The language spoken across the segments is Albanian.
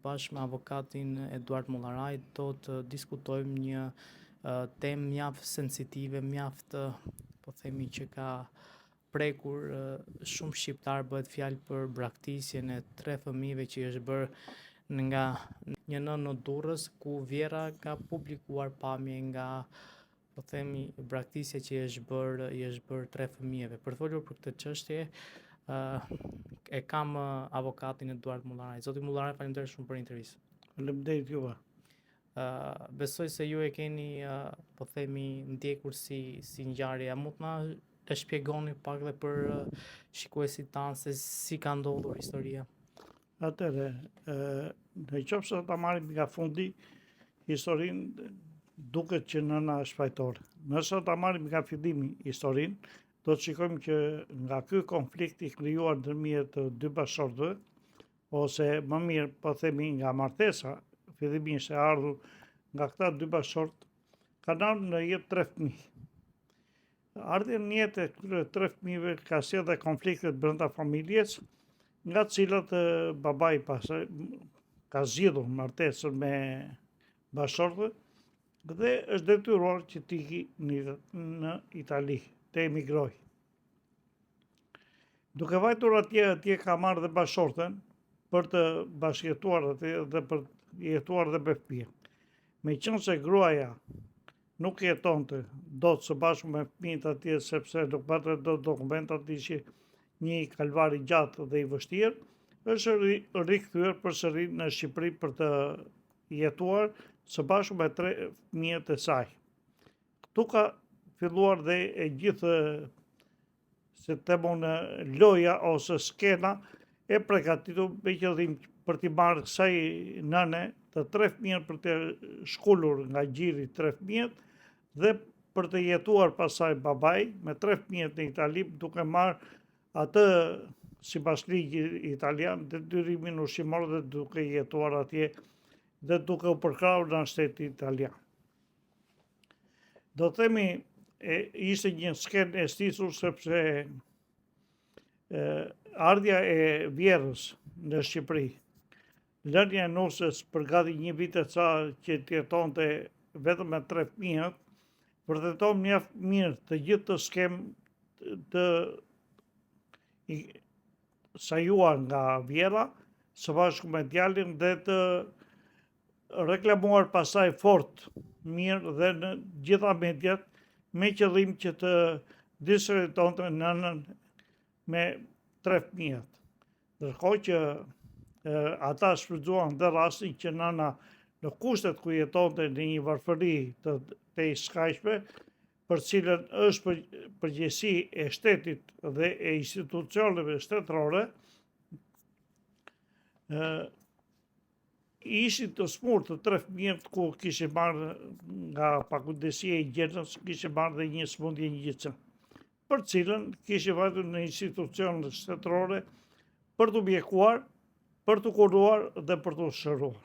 bashkë me avokatin Eduard Mullaraj do të diskutojmë një temë mjaft sensitive, mjaft po themi që ka prekur shumë shqiptar. Bëhet fjalë për braktisjen e 3 fëmijëve që është bërë nga një nënë në Durrës, ku Vjera ka publikuar pamje nga po themi braktisja që i është bërë 3 fëmijëve. Për të folur për këtë çështje, e kam avokatin Eduard Mullaraj. Zoti Mullaraj, faleminderit shumë për intervistë. Faleminderit juve. Besoj se ju e keni po themi ndjekur si ngjarje. A mund na të shpjegoni pak dhe për shikuesit tanë se si ka ndodhur historia? Atëre, në qoftë se ta marrim nga fundi historinë, duket që nëna është fajtore. Nëse ta marrim nga fillimi historinë, do të shikojmë që nga ky konflikt i krijuar ndërmjet të dy bashkëshortëve, ose më mirë po themi nga martesa, fillimisht e ardhur nga këta dy bashkëshortë, kanë ardhur në jetë 3 fëmijë. Ardhja në jetë e këtyre 3 fëmijëve ka sjellë dhe konfliktet brenda familjes, nga të cilat babai pastaj ka zgjidhur martesën me bashkëshortët dhe është detyruar që të ikë në Itali, të emigrojë. Duke vajtur atje ka marrë dhe bashkëshortën për të bashkëjetuar atje dhe për të jetuar dhe me fëmijë. Meqense gruaja nuk jetonte dot së bashku me fëmijët atje, sepse nuk patente dot dokumentat, ishte një kalvar i gjatë dhe i vështirë, është rikthyer përsëri në Shqipëri për të jetuar së bashku me 3 fëmijët e saj. Ktu ka filluar dhe e gjithë, se themon, loja ose skena e përgatitur me qëllim për t'i marrë kësaj nëne të 3 fëmijët, për të shkollur nga gjiri 3 fëmijët dhe për të jetuar pasaj babai me 3 fëmijët në Itali, duke marrë atë sipas ligjit italian detyrimin ushqimor dhe duke jetuar atje dhe duke u përkrahur në shtetin italian. Do të themi ishte një skenë e stisur, sepse ardhja e Vjerës në Shqipëri, lënia e nusës për gati një vit e ca që jetonte vetëm me 3 fëmijët, vërteton mjaft mirë të gjithë të skemë të sajuar nga Vjera së bashku me djalin dhe të reklamuar pasaj fort mirë dhe në gjitha mediat, me qëllim që të diskreditonte nënën me 3 fëmijët. Ndërkohë që ata shfrytzuan dhe rastin që nëna në kushtet ku jetonte në një varfëri të skajshme, për cilën është përgjegjësi e shtetit dhe e institucioneve shtetërore, ishin të smurë të 3 fëmijët, ku kishin marrë nga pakujdesia e gjenës, kishin marrë dhe një sëmundje ngjitse, për cilën kishin vajtur në institucionet shtetërore për të mjekuar, për të kuruar dhe për të shëruar.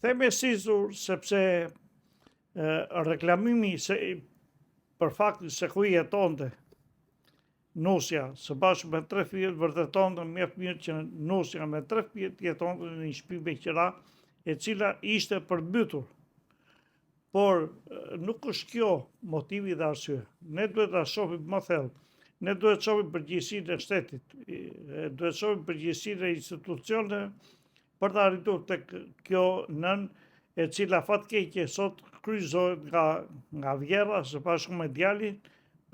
Them e stisur sepse reklamimi për faktin se ku jetonte nusja së bashku me 3 fëmijët vërtetonte mjaft mirë që nusja me 3 fëmijët jetonte në një shtëpi me qira, e cila ishte përmbytur. Por nuk është kjo motivi dhe arsye. Ne duhet ta shohim më thellë. Ne duhet të shohim përgjegjësinë e shtetit, duhet të shohim përgjegjësinë e institucioneve për të arritur tek kjo nënë, e cila fatkeqe sot kryqëzohet nga Vjera së bashku me djalin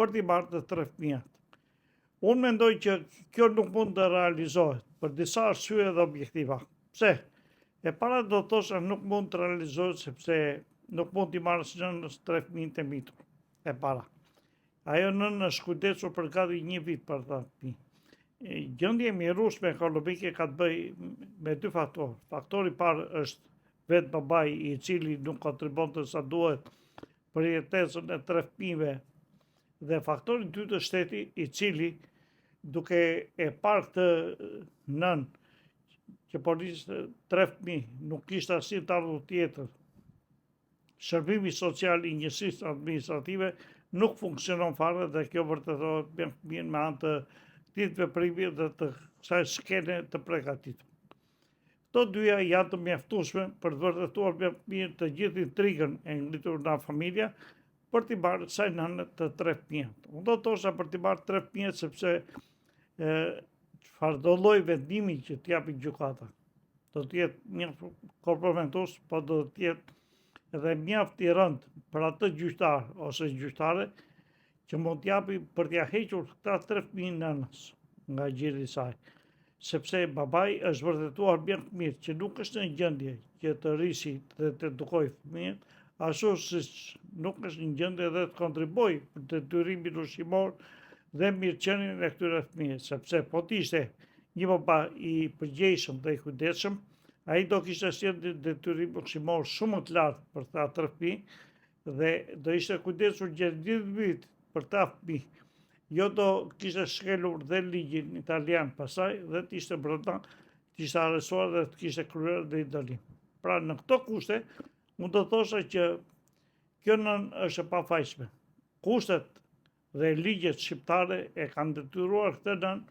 për t'i marrë të 3 fëmijët. Unë mendoj që kjo nuk mund të realizohet për disa arsye dhe objektiva. Pse? E para do të thosha nuk mund të realizohet sepse nuk mund t'i marrësh nënës 3 fëmijët e mitur. E para. Ajo nënë është kujdesur për gati një vit për ta fëmijë. Gjendja e mjerueshme ekonomike ka të bëjë me 2 faktorë. Faktori i parë është vetë babai, i cili nuk kontribonte sa duhet për jetesën e 3 fëmijëve, dhe faktori i dytë është shteti, i cili duke e parë këtë nën që po ishte 3 fëmijë, nuk kishte asnjë të ardhur tjetër, shërbimi social i njësisë administrative nuk funksionon fare, dhe kjo vërtetohet me anë të këtij veprimi dhe të kësaj skene të përgatitur. Këto dyja janë të mjaftueshme për të vërtetuar mirë të gjithë intrigën e ngritur nga familja për t'i marrë kësaj nënë të 3 fëmijët. Unë do të thosha për t'i marrë 3 fëmijët sepse çfarë do lloj vendimi që t'japi gjykata. Do të jetë mjaft komprometues, po do të jetë edhe mjaft i rënd për atë gjyqtar ose gjyqtare që mund t'japi për t'ia hequr këta 3 fëmijë nënës nga gjiri i saj. Sepse babai është vërtetuar mjaft mirë që nuk është në gjendje që të rrisi dhe të edukojë fëmijët, ashtu siç nuk është në gjendje dhe të kontribuojë për detyrimin ushqimor dhe mirëqenien e këtyre fëmijëve, sepse po të ishte një baba i përgjegjshëm dhe i kujdesshëm, ai do kishte sjellë detyrim ushqimor shumë të lartë për ta 3 fëmijë dhe do ishte kujdesur gjatë gjithë vitit për ta fëmijë. Jo do kishte shkelur dhe ligjin italian pasaj dhe të ishte brenda, të ishte arrestuar dhe të kishte kryer dhe ndalim. Pra në këto kushte, unë do thosha që kjo nën është e pafajshme. Kushtet dhe ligjet shqiptare e kanë detyruar këtë nën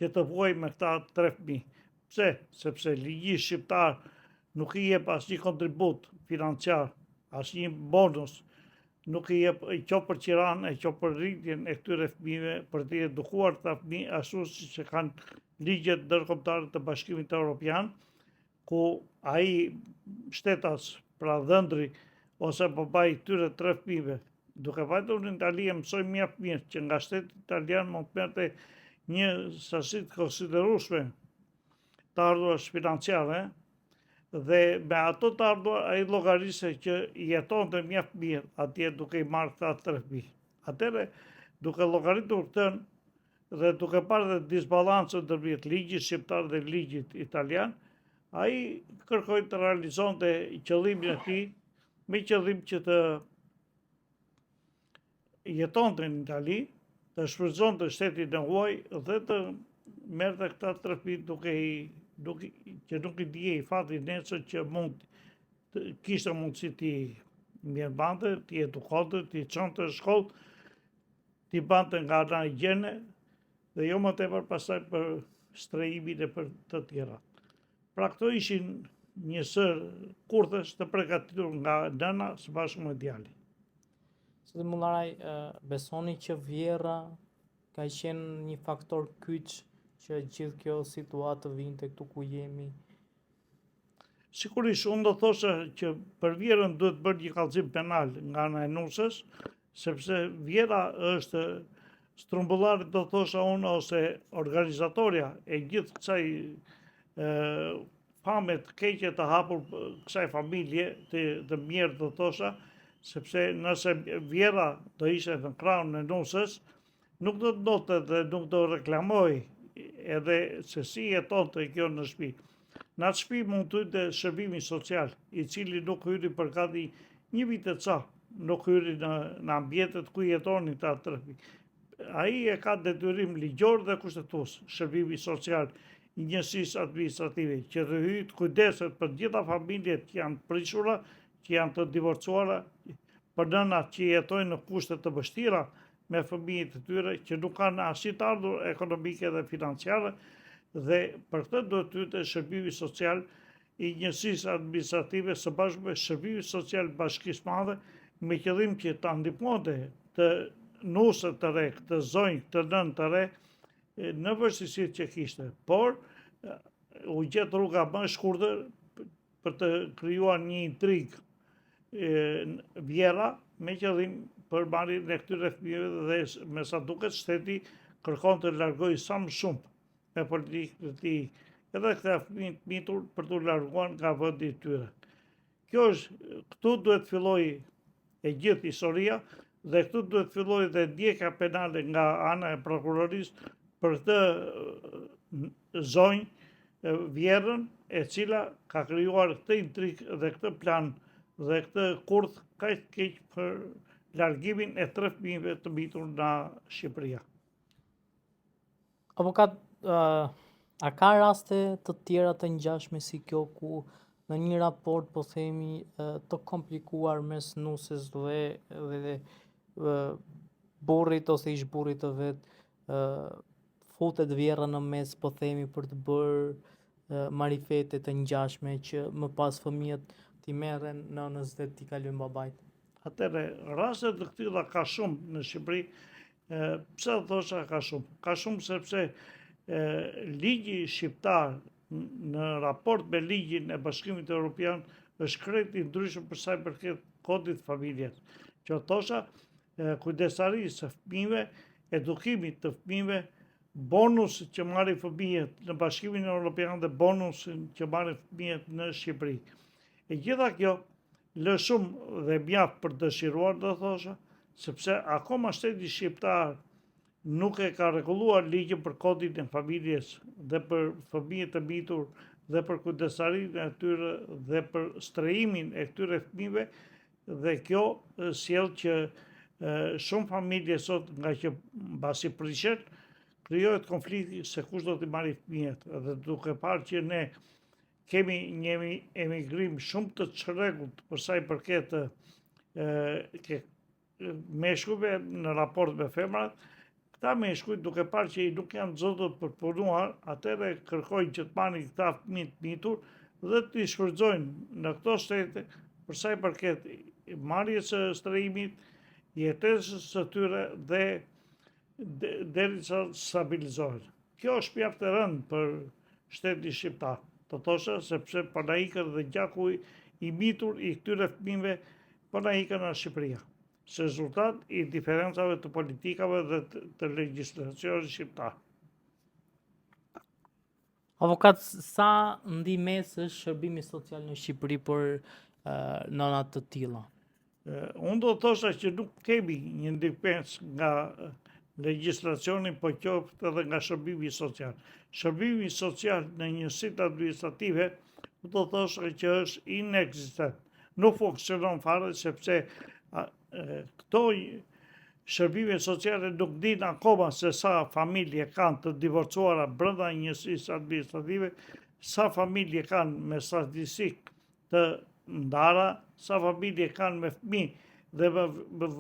që të vuajë me këta 3 fëmijë. Pse? Sepse ligji shqiptar nuk i jep asnjë kontribut financiar, asnjë bonus, nuk i jep qoftë për qiran e qoftë për rritjen e këtyre fëmijëve për të edukuar këta fëmijë ashtu siç e kanë ligjet ndërkombëtare të Bashkimit Evropian, ku ai shtetas, pra dhëndri ose babai këtyre 3 fëmijëve, duke vajtur në Itali e mësoj mjaft mirë që nga shteti italian mund të merrte një sasi të konsiderueshme të ardhurash financiare dhe me ato të ardhur ai llogarisë që jetonte mjaft mirë atje duke i marrë këta 3 fëmijë. Atëherë, duke llogaritur këtë dhe duke parë dhe disbalancën ndërmjet ligjit shqiptar dhe ligjit italian, ai kërkoi të realizonte qëllimin e tij me qëllim që të jetonte në Itali, të shfrytëzonte shtetin e huaj dhe të merrte këta 3 fëmijë që nuk i dijej fati nesër që kishte mundësi t'i mirëbante, t'i edukonte, t'i çonte në shkollë, t'i bante nga ana higjiene dhe jo më tepër pastaj për strehimin e për të tjera. Pra këto ishin një sër kurthesh të përgatitur nga nëna së bashku me djalin. Zoti Mullaraj, besoni që vjerra ka qenë një faktor kyç që gjithë kjo situatë vinte këtu ku jemi? Sigurisht, unë do thosha që për vjerën duhet bërë një kallëzim penal nga ana e nusës, sepse vjera është strumbullar, do thosha unë, ose organizatoria e gjithë kësaj fame të keqe të hapur kësaj familje të mirë, do thosha, sepse nëse vjera do ishte në krahun e nusës, nuk do të ndote dhe nuk do reklamoj edhe se si jetonte kjo në shtëpi. Në atë shtëpi mund të hyte shërbimi social, i cili nuk hyri për gati një vit e ca, nuk hyri në ambientet ku jetonin ta 3 fëmijë. Ai e ka detyrim ligjor dhe kushtetues, shërbimi social i njësisë administrative, që të hyjë kujdeset për gjitha familjet që janë prishura, që janë të divorcuara, për nënat që jetojnë në kushte të vështira me fëmijët e tyre, që nuk kanë asnjë të ardhur ekonomike dhe financiare, dhe për këtë duhet të hyjë shërbimi social i njësisë administrative së bashku me shërbimi social Bashkisë Madhe, me qëllim që ta ndihmonte të nusët të re, të zonjë, të nënë të re, në vështirësitë që kishte, por u gjet rruga më e shkurtër për të krijuar një intrigë vjera me qëllim për marrjen e këtyre fëmijëve dhe me sa duket shteti kërkon të largojë sa më shumë me politikën e tij edhe këta fëmijë të mitur për të larguar nga vendi i tyre. Këtu duhet fillojë e gjithë historia dhe këtu duhet fillojë dhe ndjekja penale nga ana e prokurorisë për të zonjë vjerën e cila ka krijuar këtë intrigë dhe këtë plan dhe këtë kurth kaq keq për largimin e 3 fëmijëve të mbitur nga Shqipëria. Avokat, a ka raste të tjera të ngjashme si kjo ku në një raport, po themi, të komplikuar mes nusës dhe burrit ose ish burrit të vet, futet vjerra në mes, po themi, për të bërë marifete të ngjashme që më pas fëmijët t'i merren nënës dhe t'i kalojnë babait. Atëre, raste të këtilla ka shumë në Shqipëri. Pse thosha ka shumë? Ka shumë sepse ligji shqiptar në raport me ligjin e Bashkimit Evropian është krejt i ndryshëm për sa i përket kodit familjes. Që thosha, kujdesarisë së fëmijëve, edukimit të fëmijëve, bonusin që marrin fëmijët në Bashkimin Evropian dhe bonusin që marrin fëmijët në Shqipëri. E gjitha kjo lë shumë dhe mjaft për dëshiruar, do thosha, sepse akoma shteti shqiptar nuk e ka rregulluar ligjin për kodin e familjes dhe për fëmijët e mbitur dhe për kujdesarinë e tyre dhe për strehimin e këtyre fëmijëve, dhe kjo sjell që shumë familje sot, nga që mbasi prishet, krijohet konflikti se kush do t'i marrë fëmijët, dhe duke parë që ne kemi një emigrim shumë të çrregullt për sa i përket meshkujve në raport me femrat. Këta meshkuj, duke parë që i nuk janë zotët për punuar, atëherë kërkojnë që të marrin këta fëmijë të mitur dhe t'i shfrytëzojnë në këto shtete për sa i përket marrjes së strehimit, jetesës së tyre dhe derisa stabilizohen. Kjo është mjaft e rëndë për shtetin shqiptar, të thosha, sepse po na ikën dhe gjaku i mitur i këtyre fëmijëve po na ikën në Shqipëria, së rezultat i diferencave të politikave dhe të legjislacionit shqiptar. Avokat, sa ndihmës është shërbimi social në Shqipëri për nëna të tilla? Unë do të thosha që nuk kemi një ndihmës nga legjislacioni, po qoftë edhe nga shërbimi social. Shërbimi social në njësitë administrative, do të thosha që është inekzistent. Nuk funksionon fare sepse këto shërbime sociale nuk dinë akoma se sa familje kanë të divorcuara brenda njësisë administrative, sa familje kanë me statistikë të ndara, sa familje kanë me fëmijë dhe me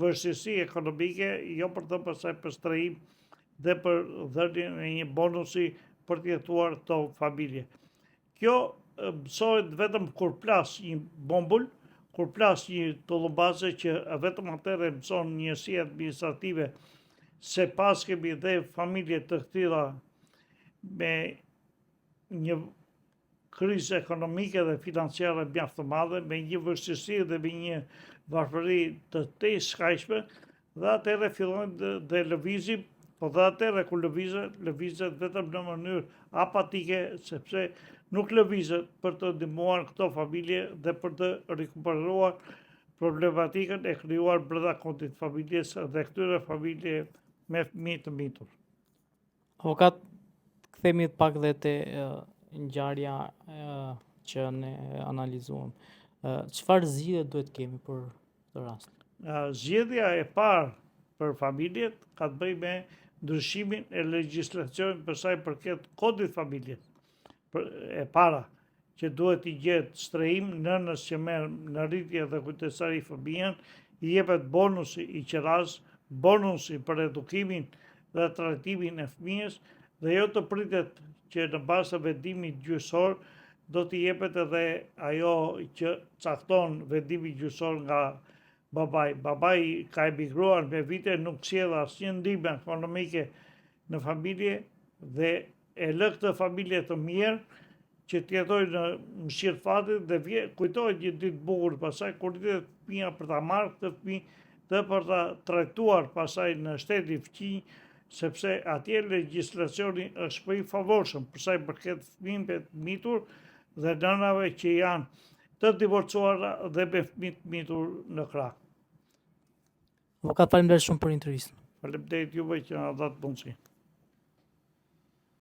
vështirësi ekonomike, jo për të pasaj për strehim dhe për dhënien e një bonusi për të jetuar këto familje. Kjo mësohet vetëm kur plas një bombull, kur plas një tullumbase që vetëm atëherë mëson njësia administrative, se pas kemi dhe familje të këtilla me një krizë ekonomike dhe financiare mjaft të madhe, me një vështirësi dhe me një varfëri të shkajshme, dhe atëherë fillojnë dhe lëvizim, po dhe atëherë kur lëvizet vetëm në mënyrë apatike, sepse nuk lëvizet për të ndihmuar këto familje dhe për të rikuperuar problematikën e krijuar brenda kodit familjes dhe këtyre familje me fëmijë të mbitur. Avokat, kthehemi pak dhe te ngjarja që ne analizuam. Çfarë zgjidhje duhet kemi për këtë rast? Zgjedhja e parë për familjet ka të bëjë me ndryshimin e legjislacionit për sa i përket kodit familjes. E para, që duhet i gjetë strehim nënës që merr në rritje dhe kujdesari fëmijën, i jepet bonusi i qeras, bonusi për edukimin dhe trajtimin e fëmijës, dhe jo të pritet që në bazë të vendimit gjyqësor do t'i jepet edhe ajo që cakton vendimi gjyqësor nga babai. Babai ka emigruar me vite, nuk sjell asnjë ndihmë ekonomike në familje dhe e lë këtë familje të mirë që të jetojë në mëshirë fatit dhe kujtohet një ditë bukur pasaj kur rritet fëmia për ta marrë këtë fëmijë dhe për ta trajtuar pasaj në shtetin fëmijë, sepse atje legjislacioni është më i favorshëm për sa i përket fëmijëve të mitur dhe nënave që janë të divorcuara dhe me fëmijë të mitur në krah. Avokat, faleminderit shumë për intervistën. Faleminderit juve që na dhat mundësi.